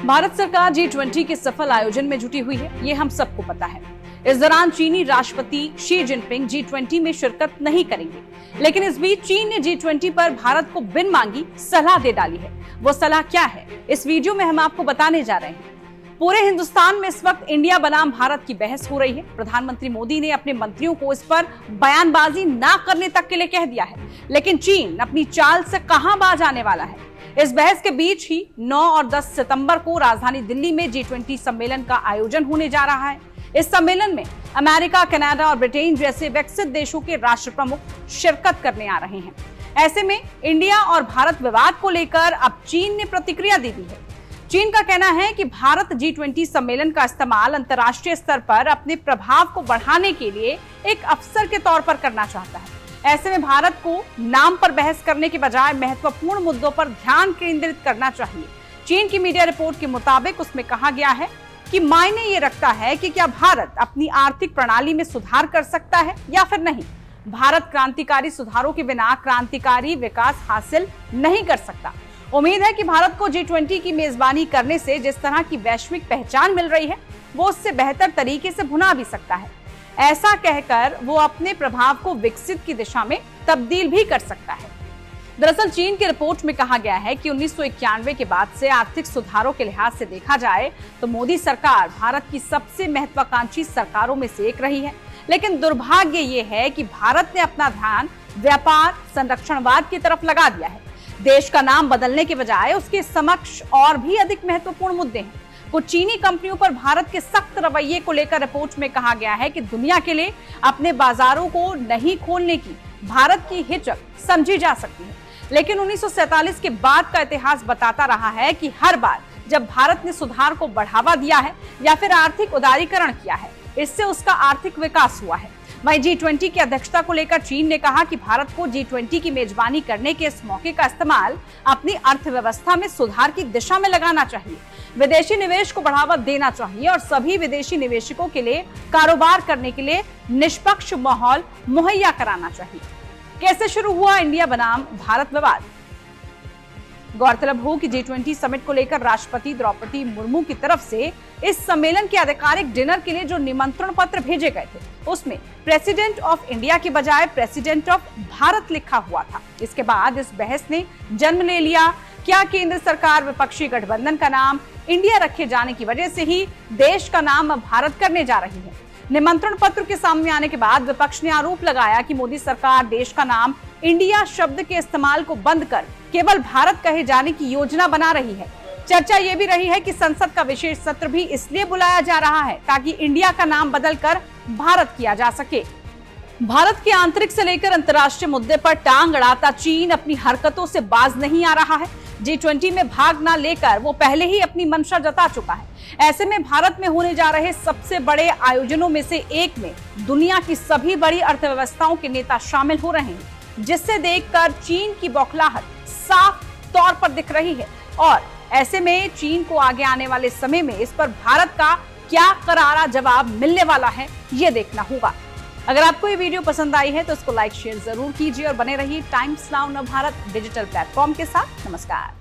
भारत सरकार G20 के सफल आयोजन में जुटी हुई है, ये हम सबको पता है। इस दौरान चीनी राष्ट्रपति शी जिनपिंग G20 में शिरकत नहीं करेंगे, लेकिन इस बीच चीन ने G20 पर भारत को बिन मांगी सलाह दे डाली है। वो सलाह क्या है, इस वीडियो में हम आपको बताने जा रहे हैं। पूरे हिंदुस्तान में इस वक्त इंडिया बनाम भारत की बहस हो रही है। प्रधानमंत्री मोदी ने अपने मंत्रियों को इस पर बयानबाजी ना करने तक के लिए कह दिया है, लेकिन चीन अपनी चाल से कहां बाज आने वाला है। इस बहस के बीच ही 9 और 10 सितंबर को राजधानी दिल्ली में G20 सम्मेलन का आयोजन होने जा रहा है। इस सम्मेलन में अमेरिका, कनाडा और ब्रिटेन जैसे विकसित देशों के राष्ट्र प्रमुख शिरकत करने आ रहे हैं। ऐसे में इंडिया और भारत विवाद को लेकर अब चीन ने प्रतिक्रिया दे दी है। चीन का कहना है कि भारत G20 सम्मेलन का इस्तेमाल अंतर्राष्ट्रीय स्तर पर अपने प्रभाव को बढ़ाने के लिए एक अवसर के तौर पर करना चाहता है। ऐसे में भारत को नाम पर बहस करने के बजाय महत्वपूर्ण मुद्दों पर ध्यान केंद्रित करना चाहिए। चीन की मीडिया रिपोर्ट के मुताबिक उसमें कहा गया है कि मायने ये रखता है कि क्या भारत अपनी आर्थिक प्रणाली में सुधार कर सकता है या फिर नहीं। भारत क्रांतिकारी सुधारों के बिना क्रांतिकारी विकास हासिल नहीं कर सकता। उम्मीद है कि भारत को G20 की मेजबानी करने से जिस तरह की वैश्विक पहचान मिल रही है, वो उससे बेहतर तरीके से भुना भी सकता है। ऐसा कहकर वो अपने प्रभाव को विकसित की दिशा में तब्दील भी कर सकता है। दरअसल चीन की रिपोर्ट में कहा गया है कि 1991 के बाद से आर्थिक सुधारों के लिहाज से देखा जाए तो मोदी सरकार भारत की सबसे महत्वाकांक्षी सरकारों में से एक रही है। लेकिन दुर्भाग्य ये है कि भारत ने अपना ध्यान व्यापार संरक्षणवाद की तरफ लगा दिया है। देश का नाम बदलने के बजाय उसके समक्ष और भी अधिक महत्वपूर्ण मुद्दे हैं। कुछ चीनी कंपनियों पर भारत के सख्त रवैये को लेकर रिपोर्ट में कहा गया है कि दुनिया के लिए अपने बाजारों को नहीं खोलने की भारत की हिचक समझी जा सकती है। लेकिन 1947 के बाद का इतिहास बताता रहा है कि हर बार जब भारत ने सुधार को बढ़ावा दिया है या फिर आर्थिक उदारीकरण किया है, इससे उसका आर्थिक विकास हुआ है। वहीं G20 की अध्यक्षता को लेकर चीन ने कहा कि भारत को G20 की मेजबानी करने के इस मौके का इस्तेमाल अपनी अर्थव्यवस्था में सुधार की दिशा में लगाना चाहिए। विदेशी निवेश को बढ़ावा देना चाहिए और सभी विदेशी निवेशकों के लिए कारोबार करने के लिए निष्पक्ष माहौल मुहैया कराना चाहिए। कैसे शुरू हुआ इंडिया बनाम भारत विवाद? गौरतलब हो कि G20 समिट को लेकर राष्ट्रपति द्रौपदी मुर्मू की तरफ से इस सम्मेलन के आधिकारिक डिनर के लिए जो निमंत्रण पत्र भेजे गए थे, उसमें प्रेसिडेंट ऑफ इंडिया की बजाय प्रेसिडेंट ऑफ भारत लिखा हुआ था। इसके बाद इस बहस ने जन्म ले लिया। क्या केंद्र सरकार विपक्षी गठबंधन का नाम इंडिया रखे जाने की वजह से ही देश का नाम अब भारत करने जा रही है? निमंत्रण पत्र के सामने आने के बाद विपक्ष ने आरोप लगाया कि मोदी सरकार देश का नाम इंडिया शब्द के इस्तेमाल को बंद कर केवल भारत कहे जाने की योजना बना रही है। चर्चा ये भी रही है कि संसद का विशेष सत्र भी इसलिए बुलाया जा रहा है ताकि इंडिया का नाम बदलकर भारत किया जा सके। भारत के आंतरिक से लेकर अंतर्राष्ट्रीय मुद्दे पर टांग अड़ाता चीन अपनी हरकतों से बाज नहीं आ रहा है। G20 में भाग ना लेकर वो पहले ही अपनी मंशा जता चुका है। ऐसे में भारत में होने जा रहे सबसे बड़े आयोजनों में से एक में दुनिया की सभी बड़ी अर्थव्यवस्थाओं के नेता शामिल हो रहे हैं, जिससे देखकर चीन की बौखलाहट साफ तौर पर दिख रही है। और ऐसे में चीन को आगे आने वाले समय में इस पर भारत का क्या करारा जवाब मिलने वाला है, ये देखना होगा। अगर आपको ये वीडियो पसंद आई है तो इसको लाइक शेयर जरूर कीजिए और बने रहिए times now Navbharat digital platform के साथ। नमस्कार।